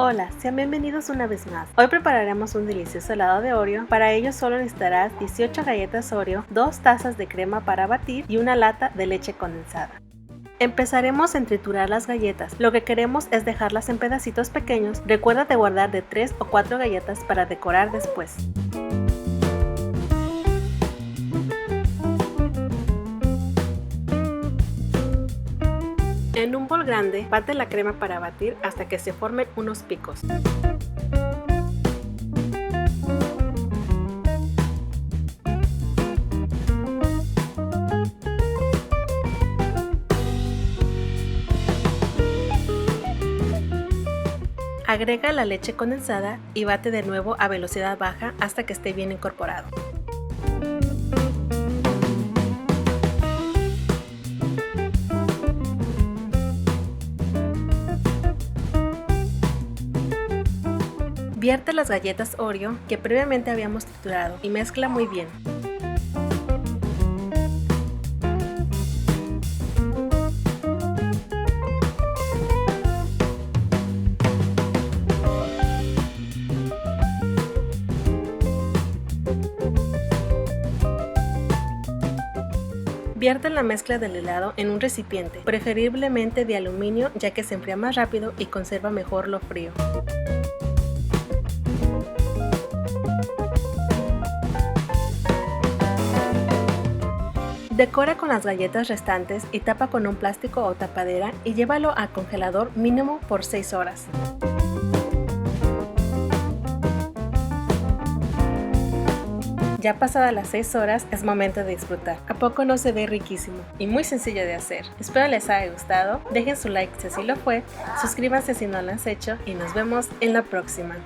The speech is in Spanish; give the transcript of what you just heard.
Hola, sean bienvenidos una vez más. Hoy prepararemos un delicioso helado de Oreo. Para ello solo necesitarás 18 galletas Oreo, 2 tazas de crema para batir y una lata de leche condensada. Empezaremos en triturar las galletas. Lo que queremos es dejarlas en pedacitos pequeños. Recuerda de guardar de 3 o 4 galletas para decorar después. En un bol grande, bate la crema para batir hasta que se formen unos picos. Agrega la leche condensada y bate de nuevo a velocidad baja hasta que esté bien incorporado. Vierte las galletas Oreo que previamente habíamos triturado y mezcla muy bien. Vierte la mezcla del helado en un recipiente, preferiblemente de aluminio ya que se enfría más rápido y conserva mejor lo frío. Decora con las galletas restantes y tapa con un plástico o tapadera y llévalo al congelador mínimo por 6 horas. Ya pasadas las 6 horas es momento de disfrutar. ¿A poco no se ve riquísimo? Y muy sencillo de hacer. Espero les haya gustado, dejen su like si así lo fue, suscríbanse si no lo han hecho y nos vemos en la próxima.